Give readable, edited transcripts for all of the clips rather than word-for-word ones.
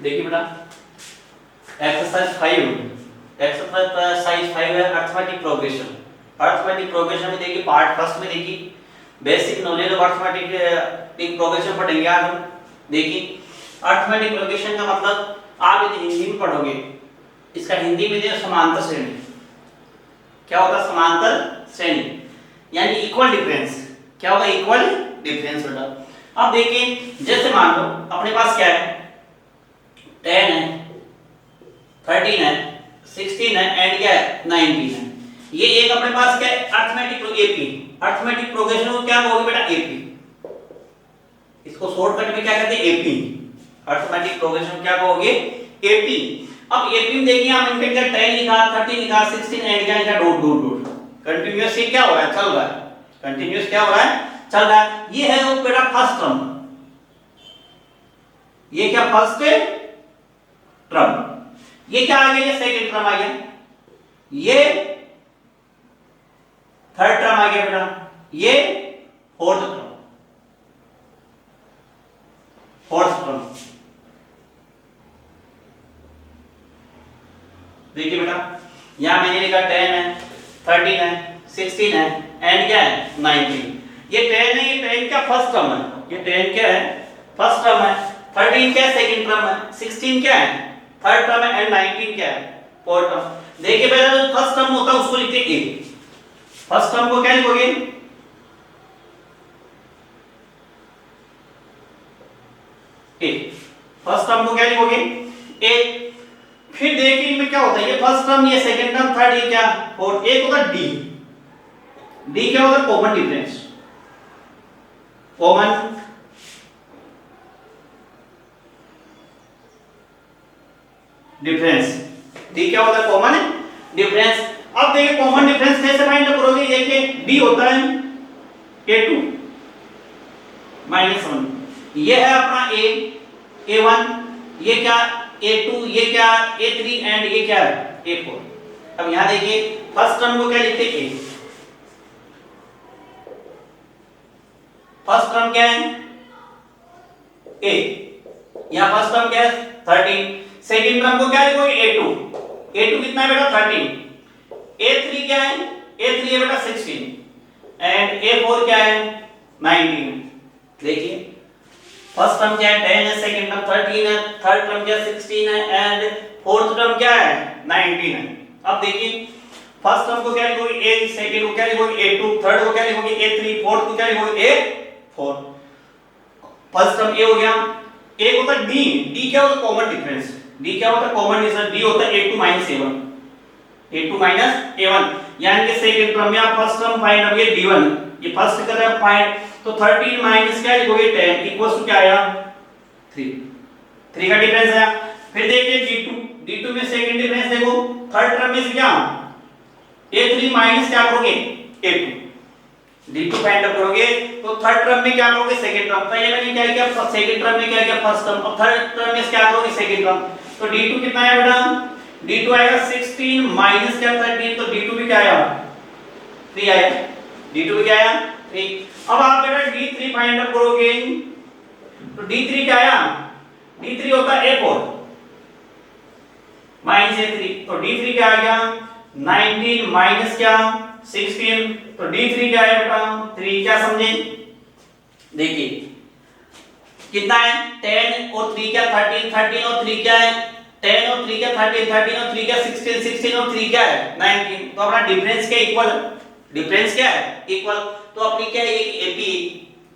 देखिए बेटा एक्सरसाइज 5 है अर्थमेटिक प्रोग्रेशन। अर्थमेटिक प्रोग्रेशन में देखिए पार्ट फर्स्ट में देखिए basic knowledge of arithmetic progression पढ़ेंगे आज हम। देखिए अर्थमेटिक प्रोग्रेशन का मतलब आप यदि हिंदी में पढ़ोगे, इसका हिंदी में देखो समांतर श्रेणी। क्या होता है समांतर श्रेणी? यानी इक्वल डिफरेंस। क्या होगा? इक्वल डिफरेंस बेटा। अब देखिए जैसे मान लो अपने पास क्या है, 10 है, 13 है, 16 है एंड क्या है 19 है। ये एक अपने पास क्या है अर्थमेटिक एपी। अर्थमेटिक प्रोग्रेशन को क्या कहोगे बेटा? एपी। इसको शॉर्टकट में क्या कहते हैं? एपी। अर्थमेटिक प्रोग्रेशन क्या कहोगे? एपी। अब एपी में देखिए हम इनके क्या 10 लिखा, 13 लिखा, 16 एंड क्या लिखा, डॉट डॉट डॉट। कंटीन्यूअस ये क्या हो रहा है? चल रहा है। कंटीन्यूअस क्या हो रहा है? चल रहा है। ये है वो बेटा फर्स्ट टर्म। ये क्या फर्स्ट टर्म, ये क्या आ गया? ये सेकंड टर्म आ गया, ये थर्ड टर्म आ गया बेटा, ये फोर्थ टर्म। देखिए बेटा यहां मैंने लिखा 10 है, 13 है, 16 है एंड क्या है 19। ये 10 है, ये 10 क्या फर्स्ट टर्म है, ये 10 क्या है फर्स्ट टर्म है, 13 क्या सेकंड टर्म है, 16 क्या है थर्ड टर्म है एंड 19 क्या है फोर्थ टर्म। देखिए बेटा जो फर्स्ट टर्म होता है उसको लिखते हैं ए। फर्स्ट टर्म को क्या लिखोगे? ए। फर्स्ट टर्म को क्या लिखोगे? ए। फिर देखिए इनमें क्या होता है, ये फर्स्ट टर्म, ये सेकंड टर्म, थर्ड, ये क्या फोर्थ। एक होता है डी। डी क्या होता है? Common difference. Common difference. D क्या होता है? Common difference. अब देखिए कॉमन डिफरेंस कैसे फाइंड करोगे? देखिए डी होता है a2 माइनस 1, ये है अपना a, a1, ये क्या a2, ये क्या a3 एंड ये क्या है a4। अब यहां देखिए फर्स्ट टर्म को क्या लिखते हैं? a। फर्स्ट टर्म क्या है? a। यहां फर्स्ट टर्म क्या है 13। सेकंड टर्म को क्या लिखोगे? a2। a2 कितना है बेटा? 13। a3 क्या है? a3 है बेटा 16 एंड a4 क्या है 19। देखिए फर्स्ट टर्म क्या है 10 है, सेकंड टर्म 13 है, थर्ड टर्म क्या 16 है एंड फोर्थ टर्म क्या है 19 है। अब देखिए फर्स्ट टर्म को क्या लिखोगे? a, सेकंड को क्या लिखोगे? a2, थर्ड को क्या लिखोगे? a3, फोर्थ को क्या लिखोगे? a4। फर्स्ट टर्म a हो गया। एक होता है d। d क्या होता है? Common difference. d क्या होता है? Common difference. d होता है a2 minus a1। a2 minus a1 यानी कि सेकंड टर्म में आप फर्स्ट टर्म फाइंड करोगे d1, ये फर्स्ट कर रहे हैं फाइंड, तो 13 माइनस क्या लिखोगे 10 इक्वल्स टू क्या आया 3। 3 का डिफरेंस आया। फिर देखिए d2, d2 में सेकंड डिफरेंस देखो, थर्ड टर्म में से क्या a3 माइनस क्या करोगे a2, d2 फाइंड आउट करोगे तो थर्ड टर्म में क्या करोगे सेकंड टर्म। पहले मैंने क्या किया सेकंड टर्म में क्या किया फर्स्ट टर्म, और थर्ड टर्म में क्या करोगे सेकंड टर्म। तो d2 कितना आया बेटा? d2 आएगा 16 माइनस क्या 13, तो d2 भी क्या आया 3 आया। d2 भी क्या आया 3। अब आप बेटा d3 फाइंड आउट करोगे तो d3 क्या आया? d3 होता है a4 माइनस a3, तो d3 क्या आ गया 19 माइनस क्या 16, तो d3 क्या है बेटा 3। क्या समझे? देखिए कितना है 10 और 3 क्या 13, 13 और 3 क्या है 10 और 3 क्या 13, 13 और 3 क्या 16, 16 और 3 क्या है 19। तो अपना डिफरेंस क्या इक्वल, डिफरेंस क्या है इक्वल। तो अपनी क्या है एपी,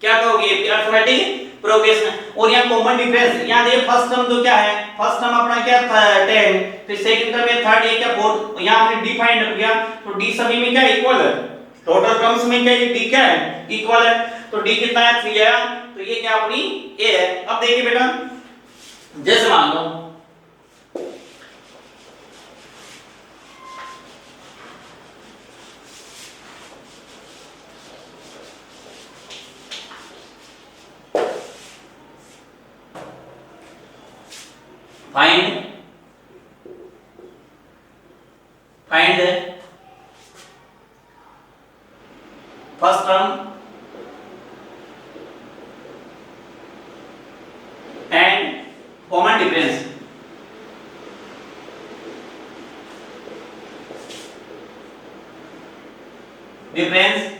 क्या कहोगे एपी अर्थमेटिक प्रोग्रेशन। और यहां कॉमन डिफरेंस, यहां देखिए फर्स्ट टर्म तो क्या है, फर्स्ट टर्म अपना क्या 10, फिर सेकंड टर्म में थर्ड, ये क्या फोर्थ, यहां हमने डी फाइंड कर दिया, तो डी सभी में क्या इक्वल है, टोटल टर्म्स में क्या ये डी क्या है इक्वल है। तो डी कितना है 3 आया, तो ये क्या अपनी ए है। अब देखिए बेटा जैसे मान लो find first term and common difference, difference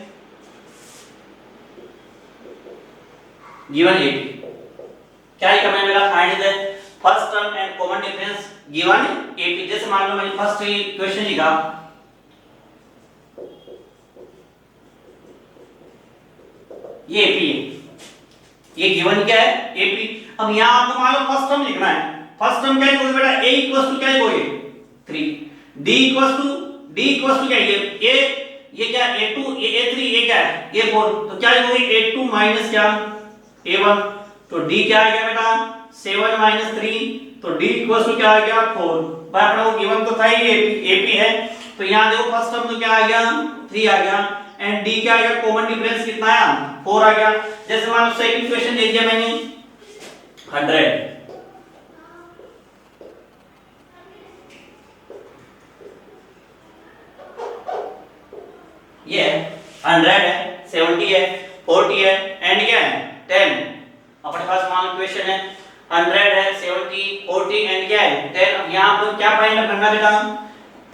given AP. क्या लिखा मैंने मेरा find the first term and common difference given AP. जैसे मान लो मैंने फर्स्ट क्वेश्चन लिखा, ये एपी है, ये गिवन क्या है एपी। अब यहां आपको मान लो फर्स्ट टर्म लिखना है। फर्स्ट टर्म क्या लिखोगे बेटा, a इक्वल्स टू क्या लिखोगे 3, d इक्वल्स टू क्या ये क्या a2 a3 ये क्या है a4, तो क्या लिखोगे a2 माइनस क्या a1, तो d क्या आ गया बेटा 7 माइनस 3, तो d इक्वल्स टू क्या आ गया 4। भाई अपना वो गिवन तो था ही एपी है, तो यहां देखो फर्स्ट टर्म तो क्या आ गया 3 आ गया, एंड d क्या आ गया, कॉमन डिफरेंस कितना आया 4 आ गया। जैसे मान लो सेकंड क्वेश्चन दे दिया मैंने 100, ये 100 है, 70 है, 40 है, एंड क्या है 10। अपने पास मान लो क्वेश्चन है 100 है, 70, 40 एंड क्या है 10। अब यहां पर क्या फाइंड करना बेटा,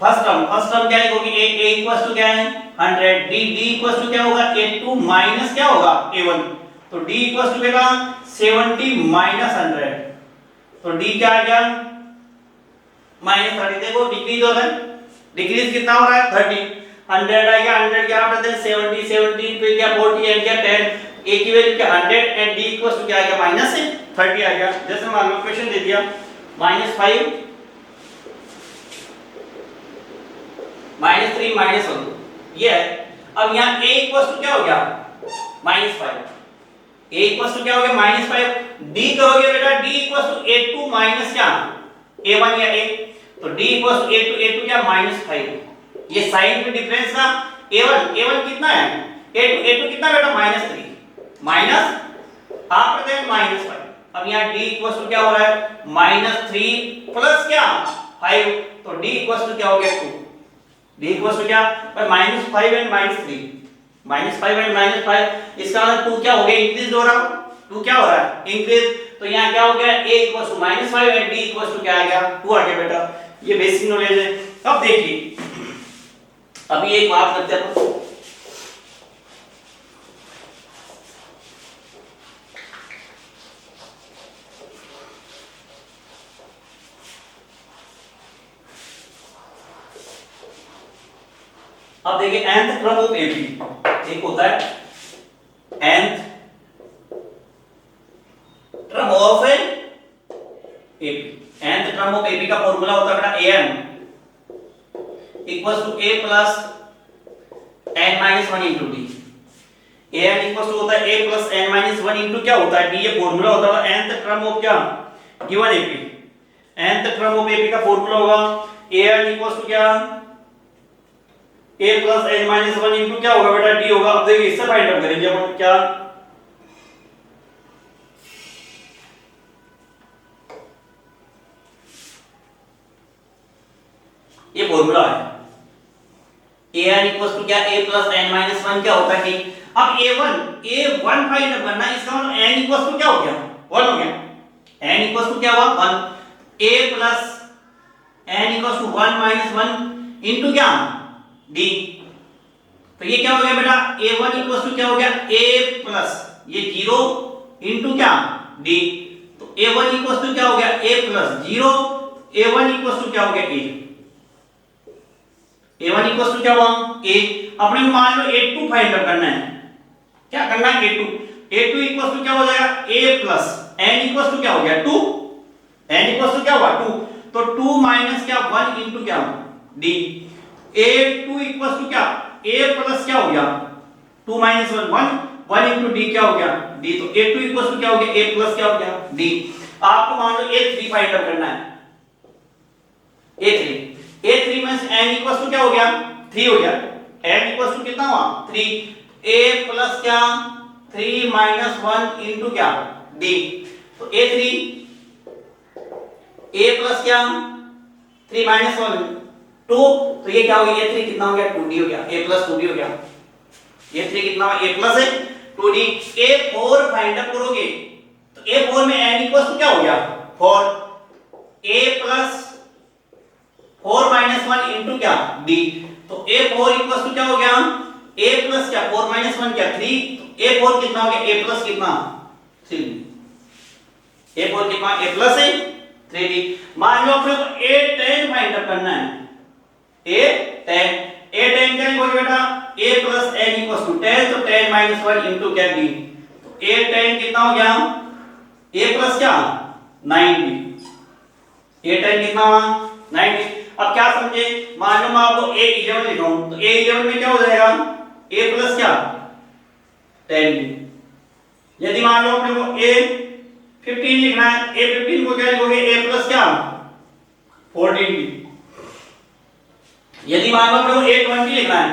फर्स्ट टर्म क्या लिखोगे a इक्वल्स टू क्या है 100, d इक्वल्स टू क्या होगा a2 माइनस क्या होगा a1, तो d इक्वल्स टू बेटा 70 माइनस 100, तो d क्या आ गया माइनस 30। देखो डिक्रीज हो रहा है, डिक्रीज कितना हो रहा है 30, 100 आ गया, 100 क्या आप 70 70 फिर क्या 40 एंड क्या 10, a की वैल्यू क्या 100 एंड d इक्वल्स टू क्या आ गया माइनस 30 आ गया। जैसे मान लो क्वेश्चन दे दिया -5 -3 -1, ये है। अब यहाँ a इक्वल्स टू क्या हो गया -5, a इक्वल्स टू क्या हो गया -5, d करोगे बेटा d equals to a2 minus क्या a1 या a, तो d इक्वल्स टू a2 क्या -5, ये साइन में डिफरेंस था a1 कितना है a2 कितना बेटा -3 माइनस आप करते हैं -5। अब यहाँ d इक्वल्स टू क्या हो रहा है -3 प्लस क्या 5, तो d इक्वल्स टू क्या हो गया 2, d इक्वल्स टू क्या -5 एंड -3, -5 एंड -5, इसका मतलब 2 क्या हो गया इंक्रीज हो रहा है, 2 क्या हो रहा है इंक्रीज, तो यहाँ क्या हो गया a equals to -5 and d equals to क्या आ गया 2 आ गया बेटा। ये बेसिक नॉलेज है। अब देखिए अभी एक बात करते हैं, अब देखिए nth क्रम ऑफ एपी, एक होता है nth क्रम ऑफ एपी, nth क्रम ऑफ एपी का फॉर्मूला होता है बेटा an equals to a plus n minus 1 into d, an equals to होता है a plus n minus 1 into क्या होता है d, ये फॉर्मूला होता है nth क्रम ऑफ क्या गिवन एपी। nth क्रम ऑफ एपी का फॉर्मूला होगा an इक्वल्स टू क्या a plus n minus 1 into क्या होगा बेटा d होगा। अब देखिए इससे फाइंड आउट करेंगे अपन क्या, ये फॉर्मूला है an इक्वल्स टू क्या a प्लस n माइनस 1 क्या होता है। अब a1 फाइंड आउट करना, इसका मतलब n इक्वल्स टू क्या हो गया 1 हो गया, n इक्वल्स टू क्या हुआ 1, a plus n equals to 1 minus 1 into क्या d, तो ये क्या हो गया बेटा a1 इक्वल्स टू क्या हो गया a प्लस ये 0 इंटू क्या d, तो a1 इक्वल्स टू क्या हो गया a plus 0, a1 equals to क्या हो गया a, a1 इक्वल्स टू क्या हुआ a। अपने को मान लो a2 फाइंड आउट करना है, क्या करना है a2 इक्वल्स टू क्या हो जाएगा a plus n equals to क्या हो गया 2, n इक्वल्स टू क्या हुआ 2, तो 2 माइनस क्या 1 इंटू क्या d, a2 इक्वल्स टू क्या a प्लस क्या हो गया 2 माइनस 1 इंटू d क्या हो गया d, तो a2 इक्वल्स टू क्या हो गया a प्लस क्या हो गया d। आपको मान लो a3 फाइंड आउट करना है, a3 में n इक्वल्स टू क्या हो गया 3 हो गया, n इक्वल्स टू कितना हुआ 3, a प्लस क्या 3 माइनस 1 इंटू क्या d, तो a3 a प्लस क्या 3 माइनस 1 2, तो ये क्या हो गया a3 कितना हो गया 2d हो गया, a प्लस 2d हो गया, a3 कितना हुआ a प्लस है 2d। a4 फाइंड आउट करोगे तो a4 में n इक्वल्स टू क्या हो गया 4 a प्लस 4 माइनस 1 इंटू क्या b, तो a4 इक्वल टू क्या हो गया a प्लस क्या 4 माइनस 1 क्या 3, तो a4 कितना हो गया a प्लस कितना 3, a4 कितना a प्लस है 3d। मान लो अपने को a10 फाइंड आउट करना है, a10 क्या लिखोगे बेटा a plus n equal to 10, तो 10 माइनस 1 इंटू क्या b, तो a10 कितना हो गया a प्लस क्या 9b, a10 कितना हुआ 9b। अब क्या समझे, मान लो मैं आपको a11 लिख रहा हूं, तो a11 में क्या हो जाएगा a प्लस क्या 10b। यदि मान लो अपने को a15 लिखना है, a15 को क्या लिखोगे a प्लस क्या 14b। यदि मान लो अपने को a20 लिखना है,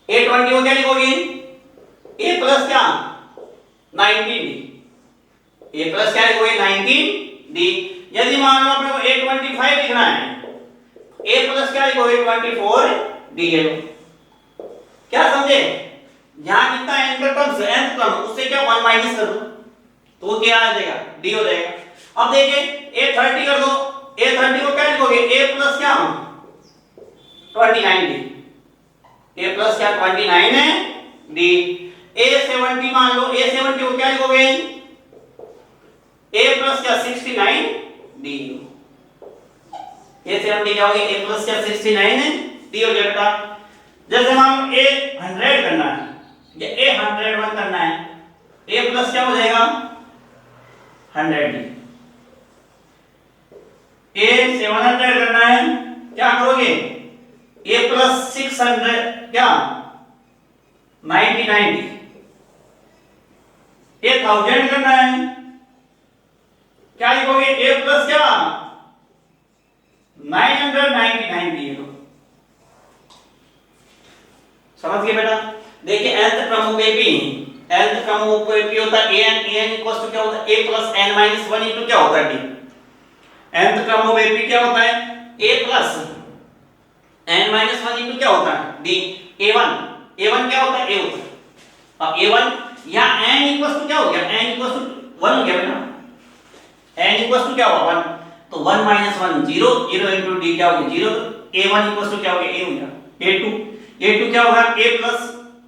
a20 को क्या लिखोगे a प्लस क्या 19d, a प्लस क्या लिखोगे 19d। यदि मान लो अपने को a25 लिखना है, a प्लस क्या लिखोगे 24d है। क्या समझे, यहां कितना n का टर्म उससे क्या 1 माइनस कर दो तो वो क्या आ जाएगा d हो जाएगा। अब देखिए a30 कर दो, a30 को क्या लिखोगे a प्लस क्या 29d, a प्लस क्या 29 है d। a70 मान लो, a70 को क्या लिखोगे a प्लस क्या 69d, a70 क्या होगी a प्लस क्या 69 है d हो जाएगा। जैसे मान लो a100 करना है या a101 करना है, a प्लस क्या हो जाएगा 100d। a700 करना है, क्या करोगे a प्लस 600 क्या 99d। a1000 करना है, क्या लिखोगे a प्लस क्या 999d। समझ गए बेटा। देखिए nth क्रमोपेपी, nth क्रमोपेपी होता है an इक्वल्स टू क्या होता है a plus n minus 1 into क्या होता है d। nth क्रमोपेपी क्या होता है a plus n minus 1 into क्या होता है d। a1 क्या होता है a होता है। अब a1 यहां n इक्वल्स टू क्या हो गया n इक्वल्स टू 1 हो गया बेटा, n इक्वल्स टू क्या हुआ 1, तो 1 माइनस 1 0, 0 इंटू d क्या हो गया 0, तो a1 इक्वल्स टू क्या हो गया a हो गया। a2 क्या होगा a plus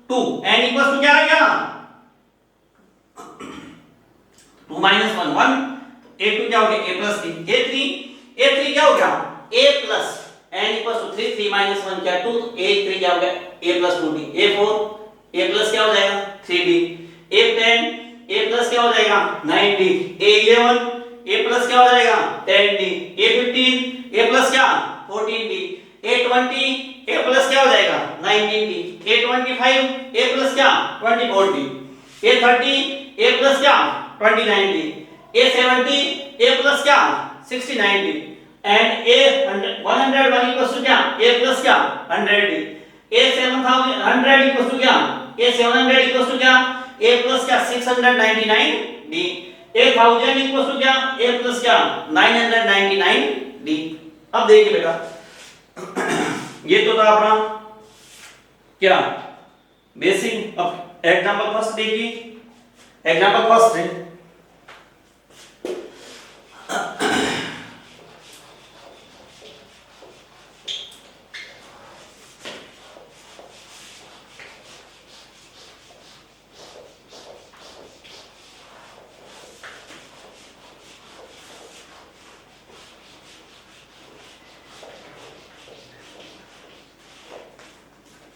2, n equals to क्या आ गया 2 माइनस 1 1, a2 क्या हो गया a प्लस 3। a3 क्या हो गया a plus n equals to 3, 3 minus 1 क्या 2, तो a3 क्या हो गया a plus 2d। a4 a plus क्या हो जाएगा 3d। a10 a प्लस क्या हो जाएगा 9d। a11 a प्लस क्या हो जाएगा 10d। a15 a प्लस क्या 14d। a20 a प्लस क्या हो जाएगा 19d। a25 a प्लस क्या 24d। a30 a प्लस क्या 29d। a70 a प्लस क्या 69d। And a101 equals to क्या a प्लस क्या 100d। a700 इक्वल्स टू क्या a700 इक्वल्स टू क्या a प्लस क्या 699d। a1000 इक्वल्स टू क्या a plus क्या 999d। अब देखिए बेटा ये तो था अपना क्या बेसिक। अब एग्जांपल फर्स्ट देखिए, एग्जांपल फर्स्ट है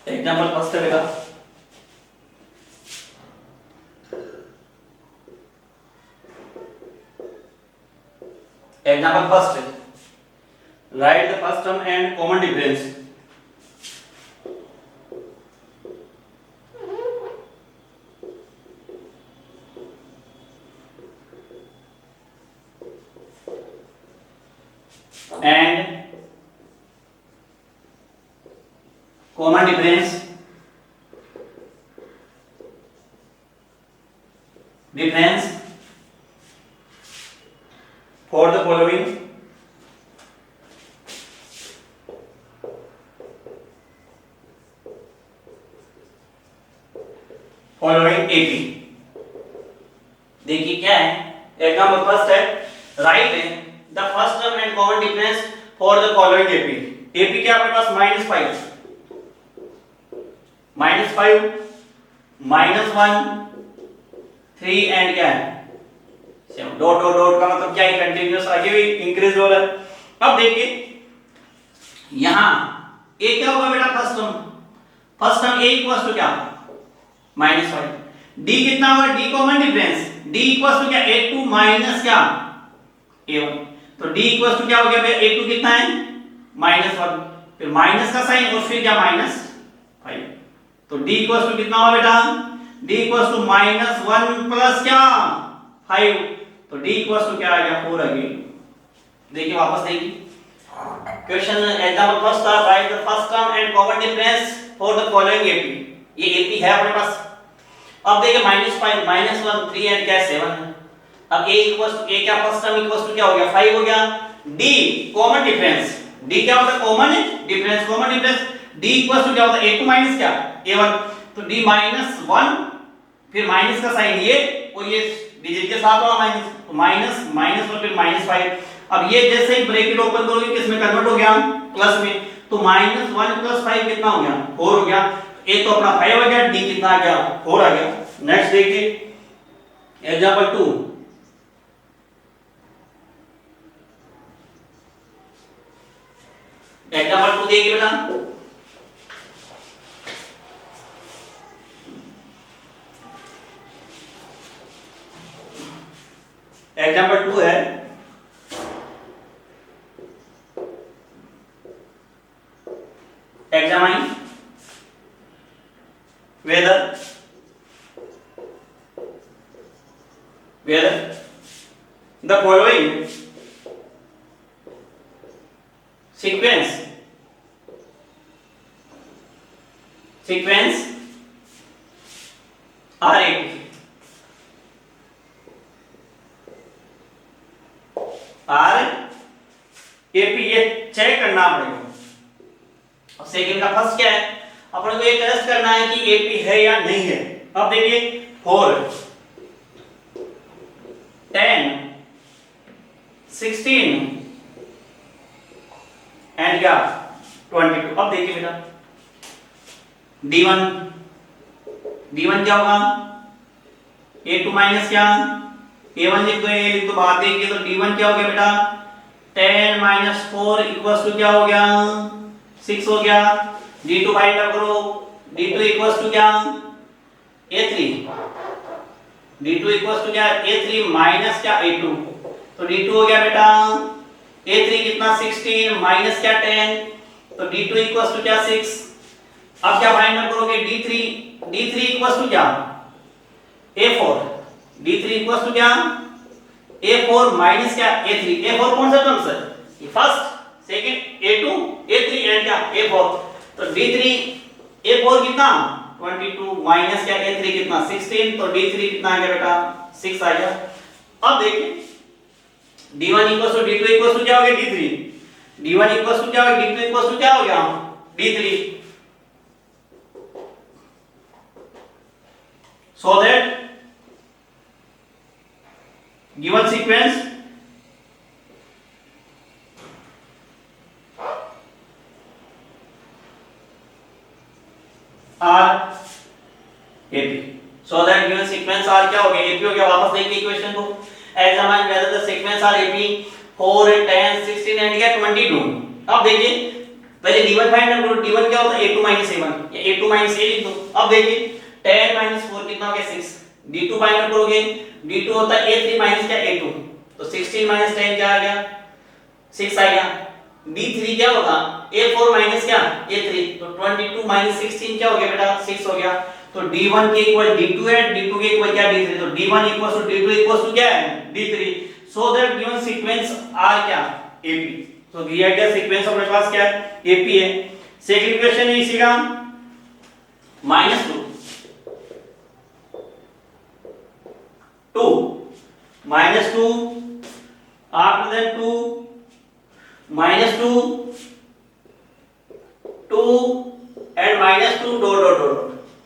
एग्जांपल फर्स्ट है बेटा। एग्जांपल फर्स्ट है right the first term and common difference. And common difference for the following AP। देखिए क्या है एग्जांपल फर्स्ट है, right the first term and common difference for the following AP. AP क्या अपने पास -5 -5 -1 3 and क्या है 7। Dot dot dot का मतलब क्या है, कंटीन्यूअस आगे भी इंक्रीज हो रहा है। अब देखिए यहां ए क्या होगा बेटा, first term a equals to क्या -5। डी कितना होगा, d common difference, d equals to क्या a2 माइनस क्या a1। तो d इक्वल्स टू क्या हो गया भैया, a2 कितना है -1, फिर माइनस का साइन और फिर क्या -5। तो d इक्वल्स टू कितना हुआ बेटा, d इक्वल्स टू -1 प्लस क्या 5। तो d इक्वल्स टू क्या आ गया 4 आ गया। देखिए वापस देखिए क्वेश्चन, एग्जांपल फर्स्ट था, right the first term and common difference for the following AP. ये एपी है अपने पास। अब देखिए -5 -1 3 एंड क्या 7 है। अब a इक्वल्स टू a क्या फर्स्ट टर्म इक्वल्स टू क्या हो गया 5 हो गया। d कॉमन डिफरेंस, d क्या होता है common difference, common difference d equals to क्या होता है a2 माइनस क्या a1। तो d -1 फिर माइनस का साइन ये और ये डिजिट के साथ वाला माइनस, तो माइनस माइनस और फिर -5। अब ये जैसे ही ब्रैकेट ओपन करोगे किस में कन्वर्ट हो गया, प्लस में। तो -1 + 5 कितना हो गया 4 हो गया। ए तो अपना 5 हो गया, डी कितना आ गया 4 आ गया। नेक्स्ट देखिए एग्जांपल 2, एग्जांपल 2 देखिए बेटा, एग्जांपल 2 है, examine whether the following sequence are AP। ये चेक करना पड़ेगा। अब सेकंड का फर्स्ट क्या है, अपन को ये टेस्ट करना है कि एपी है या नहीं है। अब देखिए 4 10 16 एंड क्या 22। अब देखिए बेटा d1 क्या होगा a2 माइनस क्या a1 लिख दो, a लिख दो, बात देखिए तो d1 क्या हो गया बेटा 10 - 4 इक्वल्स टू क्या हो गया 6 हो गया। d2 फाइंड आउट करो, d2 इक्वल्स टू क्या a3, d2 इक्वल्स टू क्या a3 माइनस क्या a2। तो d2 हो गया बेटा a3 कितना 16 माइनस क्या 10, तो d2 इक्वल्स टू क्या 6। अब क्या फाइंड आउट करोगे d3 इक्वल्स टू क्या a4, d3 इक्वल्स टू क्या a4 माइनस क्या a3। a4 कौन सा टर्म है, ये first second a2 a3 and क्या a4। तो d3 a4 कितना 22 माइनस क्या a3 कितना 16, तो d3 कितना आ गया बेटा 6 आ गया। अब देखिए d1 d2 क्या हो गया d3, d1 क्या हो गया d2 क्या हो गया d3। so that given sequence are AP, so that given sequence are क्या हो गया AP हो गया। वापस देखिए इक्वेशन को, examine whether the sequence are AP 4 10 16 and क्या 22। अब देखिए पहले d1 फाइंड आउट करो, d1 क्या होता है a2 - a1 या a2 - a लिख दो। अब देखिए 10 - 4 कितना हो गया 6, d2 फाइंड आउट करोगे d2 होता है a3 माइनस क्या a2, तो 16 - 10 क्या आ गया 6 आ गया। d3 क्या होगा a4 माइनस क्या a3, तो 22 - 16 क्या हो गया बेटा 6 हो गया। तो d1 के इक्वल d2 है, d2 के इक्वल क्या d3, तो d1 d2 क्या है d3। So that given sequence are क्या AP। तो दिया गया सीक्वेंस अपने पास क्या है AP है। सेकंड क्वेश्चन है इसी का -2 -2 after that 2 -2 2 and -2 dot dot dot.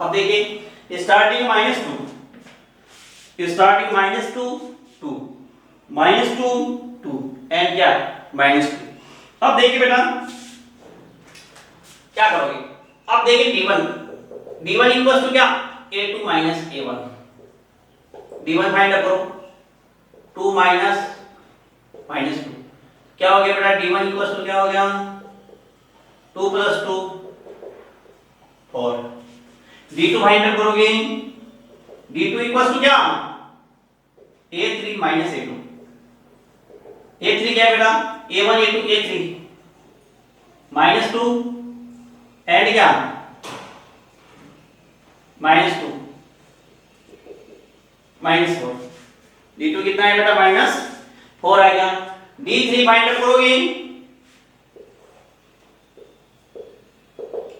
अब देखिए स्टार्टिंग -2 2 -2 2 एंड क्या -2। अब देखिए बेटा क्या करोगे, अब देखिए d1 इक्वल्स टू क्या a2 minus a1, d1 find करो 2 माइनस -2 क्या हो गया बेटा, d1 इक्वल्स टू क्या हो गया 2 + 2 4, d2 फाइंड करोगे d2 इक्वल्स टू क्या a3 माइनस a2, a3 क्या है बेटा a1 a2 a3 -2 एंड क्या -2 -4, d2 कितना है बेटा -4 आएगा। d3 फाइंड करोगे,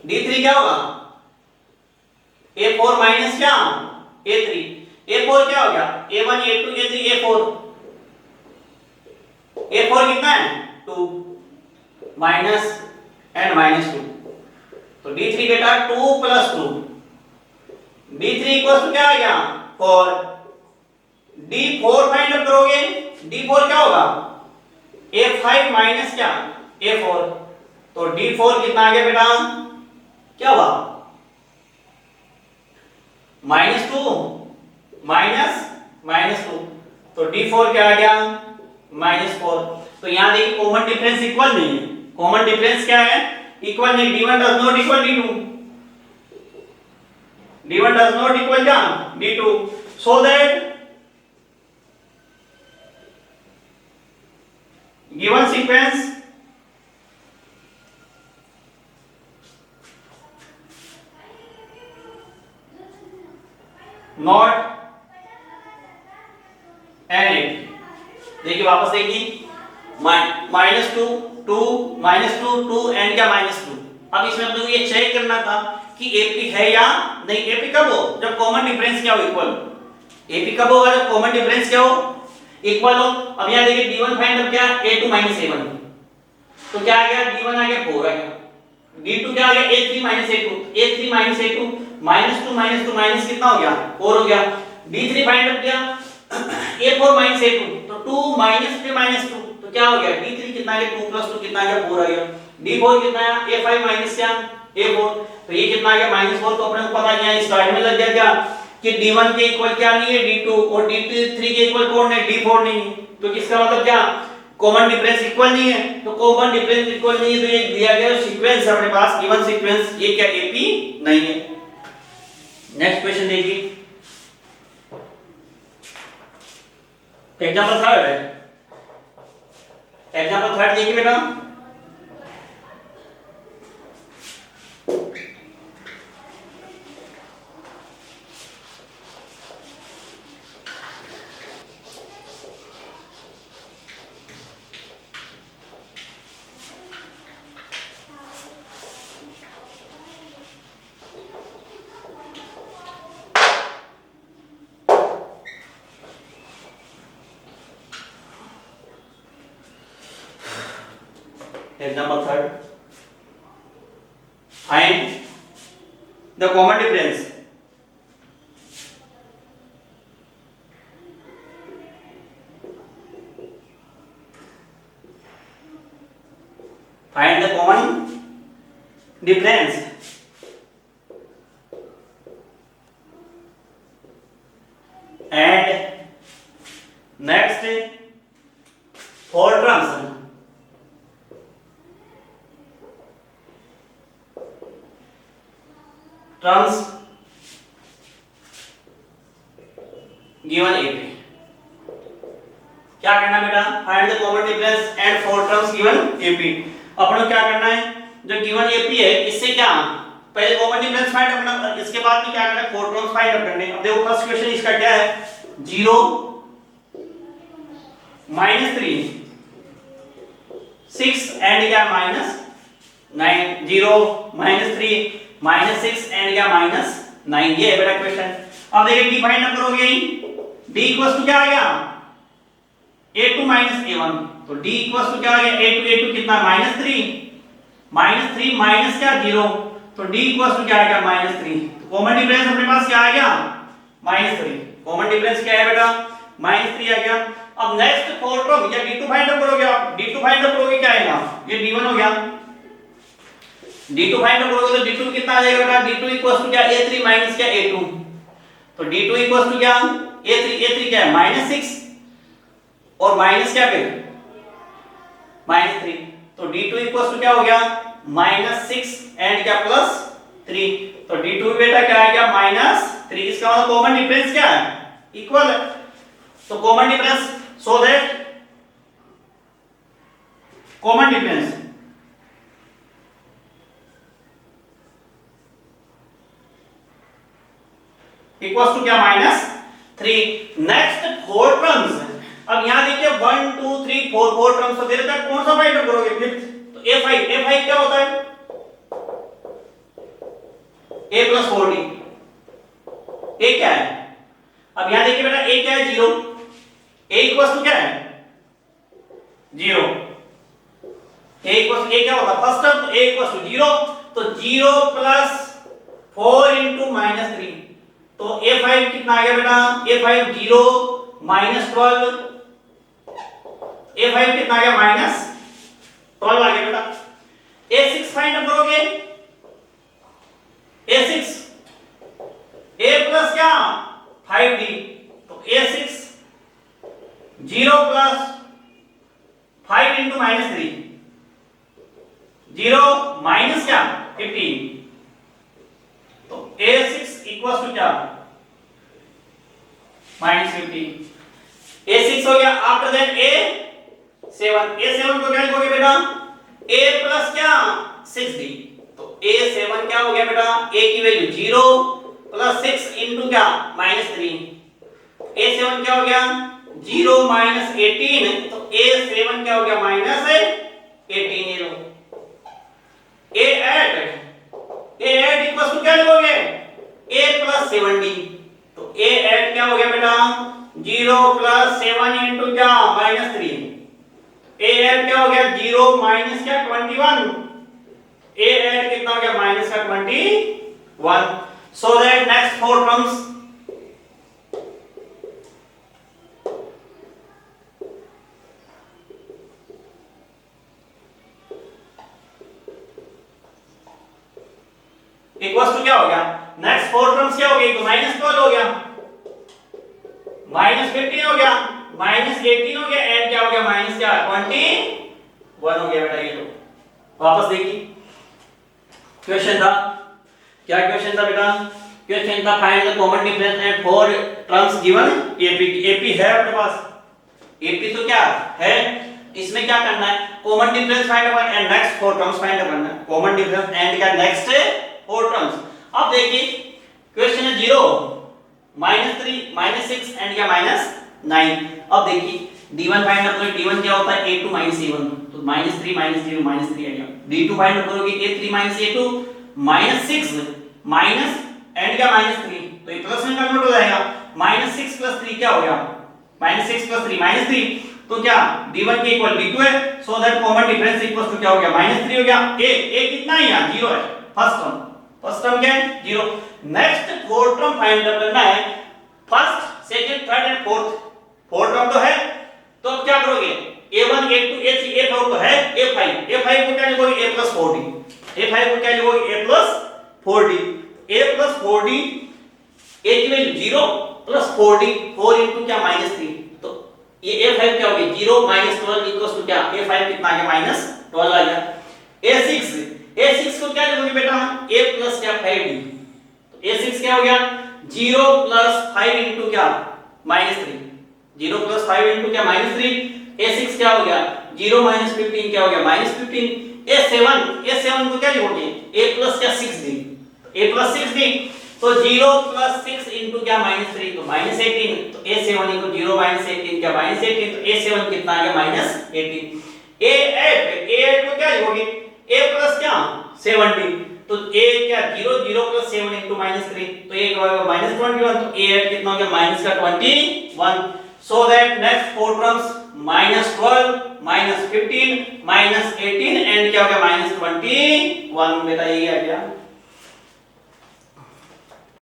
d3 क्या होगा a4 माइनस क्या a3, a4 क्या हो गया a1 a2 a3 a4, a4 कितना है 2 माइनस एंड -2, तो d3 बेटा 2 + 2, d3 इक्वल्स टू क्या आ गया 4, d4 फाइंड आउट करोगे, d4 क्या होगा a5 माइनस क्या a4, तो d4 कितना आ गया बेटा क्या हुआ -2 माइनस -2, तो d4 क्या आ गया -4। तो यहां देखिए कॉमन डिफरेंस इक्वल नहीं है, कॉमन डिफरेंस क्या है इक्वल नहीं, d1 does not equal d2, d1 does not equal क्या d2, so that given sequence not and देखिए वापस देखिए -2 2 -2 2 एंड क्या -2। अब इसमें हम लोग ये चेक करना था कि AP है या नहीं। AP कब हो जब कॉमन डिफरेंस क्या हो इक्वल, AP कब होगा जब कॉमन डिफरेंस क्या हो इक्वल हो। अब यहां देखिए d1 फाइंड अब क्या a2 a1, तो क्या आ गया d1 आ गया 4 आ गया, d2 क्या आ गया a3 a2 a3 a2 -2 minus कितना हो गया 4 हो गया, d3 फाइंड अब क्या a4 a2, तो 2 -2 तो क्या हो गया d3 कितना आ गया 2 + 2 कितना आ गया 4 आ गया, d4 कितना आया a5 क्या a4, तो ये कितना आ गया -4। तो अपने को पता है स्टार्ट में लग गया क्या कि d1 के इक्वल क्या नहीं है d2 और d3 के इक्वल कौन है d4 नहीं है, तो किसका मतलब क्या कॉमन डिफरेंस इक्वल नहीं है। तो कॉमन डिफरेंस इक्वल नहीं है तो ये दिया गया सीक्वेंस अपने पास गिवन सीक्वेंस ये क्या AP नहीं है। नेक्स्ट क्वेश्चन देखिए, एग्जांपल थर्ड है, एग्जांपल थर्ड देखिए बेटा, example third, find the common difference find the common difference and next for terms given AP। क्या करना बेटा find the common difference and four terms given AP। अपन को क्या करना है जो गिवन AP है इससे क्या पहले कॉमन डिफरेंस फाइंड करना, इसके बाद में क्या करना है फोर टर्म्स फाइंड करने। अब देखो फर्स्ट क्वेश्चन इसका क्या है 0 -3 6 एंड क्या -9 0 -3 -6 एंड क्या -9 ये है बेटा क्वेश्चन। अब देखिए डी फाइंड करोगे d इक्वल्स टू क्या आ गया a2 a1, तो d इक्वल्स टू क्या आ गया a2 कितना -3 माइनस क्या 0, तो d इक्वल्स टू क्या आ गया -3। तो कॉमन डिफरेंस अपने पास क्या आ गया -3, कॉमन डिफरेंस क्या है बेटा -3 आ गया। अब नेक्स्ट फोर टर्म या d2 फाइंड आउट करोगे आप, d2 फाइंड आउट करोगे क्या आएगा, ये d1 हो गया, d2 फाइंड आउट करोगे तो d2 कितना आ जाएगा बेटा, d2 इक्वल्स टू क्या a3 माइनस क्या a2, तो d2 इक्वल्स टू क्या a3 क्या है -6 और माइनस क्या फिर -3, तो d2 इक्वल्स टू क्या हो गया -6 एंड क्या +3, तो d2 बेटा क्या आ गया -3, इसका मतलब कॉमन डिफरेंस क्या है, इक्वल है, तो common difference, so that common difference equals to क्या -3। नेक्स्ट फोर टर्म्स, अब यहां देखिए 1 2 3 4 फोर टर्म्स, तो देर तक कौन सा फाइंड आउट करोगे फिफ्थ, तो a5 क्या होता है a + 4d, a क्या है, अब यहां देखिए बेटा a क्या है 0, a इक्वल्स टू क्या है 0, a इक्वल्स a क्या होता है फर्स्ट टर्म, तो a इक्वल्स टू 0, तो 0 + 4 * -3, तो a5 कितना आ गया बेटा, a5 0 -12, a5 कितना आ गया -12 आ गया बेटा। a6 फाइंड आउट करोगे, a6 a प्लस क्या 5d, तो a6 0 + 5 * -3, 0 माइनस क्या 15, तो a6 इक्वल्स टू क्या -15, a6 हो गया। आफ्टर दैट a7 को क्या लिखोगे बेटा, a प्लस क्या 6d, तो a7 क्या हो गया बेटा, a की वैल्यू 0 + 6 * क्या -3, a7 क्या हो गया 0 - 18, तो a7 क्या हो गया -18, ये लो। a8 इक्वल्स टू क्या लिखोगे, a + 7d, तो a8 क्या हो गया बेटा 0 + 7 * क्या -3, a8 क्या हो गया 0 माइनस क्या 21, a8 कितना हो गया -21, so that next four terms equals to क्या हो गया, नेक्स्ट फोर टर्म्स क्या हो गई, तो -12 हो गया, -15 हो गया, -18 हो गया, एंड क्या हो गया क्या 21 हो गया बेटा, ये लो वापस देखिए क्वेश्चन था, क्या क्वेश्चन था बेटा, क्वेश्चन था find the common difference and four terms given AP है अपने पास, एपी तो क्या है, इसमें क्या करना है कॉमन डिफरेंस फाइंड करना है and next four terms find करना है, कॉमन डिफरेंस एंड क्या नेक्स्ट फोर टर्म्स। अब देखिए क्वेश्चन है 0 -3 -6 एंड क्या -9, अब देखिए d1 फाइंड आउट करोगे, d1 क्या होता है a2 - a1, तो -3 -0 -3 आ गया, d2 फाइंड आउट करोगे a3 - a2 -6 माइनस एंड क्या -3, तो ये प्लस में कन्वर्ट हो जाएगा, -6 + 3 क्या हो गया -6 + 3 -3, तो क्या d1 के इक्वल d2 है, so that common difference equals to क्या हो गया -3 हो गया, a कितना है यहां 0 है, फर्स्ट टर्म क्या है 0। नेक्स्ट फोर्थ टर्म फाइंड करना है, first second third and fourth term तो है, तो अब क्या करोगे a1 a2 a3 a4 तो है, a5 को क्या लिखोगे a + 4d, a5 को क्या लिखोगे a + 4d, a + 4d, a की वैल्यू 0 + 4d 4 * क्या -3, तो ये a5 क्या हो गया 0 - 12 इक्वल्स टू क्या a5 कितना आ गया -12 आ गया। a6 को क्या लिखोगे बेटा a + क्या 5d, तो a6 क्या हो गया 0 + 5 * क्या -3, 0 + 5 * क्या -3, a6 क्या हो गया 0 - 15 क्या हो गया -15, a7 को क्या लिखोगे a + क्या 6d, a + 6d, तो 0 + 6 * क्या -3, तो -18, तो a7 को 0 - 18 क्या -18, तो a7 कितना आ गया -18। a8 को क्या लिखोगे a + क्या 7d, तो a क्या 0 + 7 * -3, तो a का होगा -21, तो a8 कितना हो गया -21, so that next four terms -12 -15 -18 and क्या हो गया -21, बेटा ये आ गया।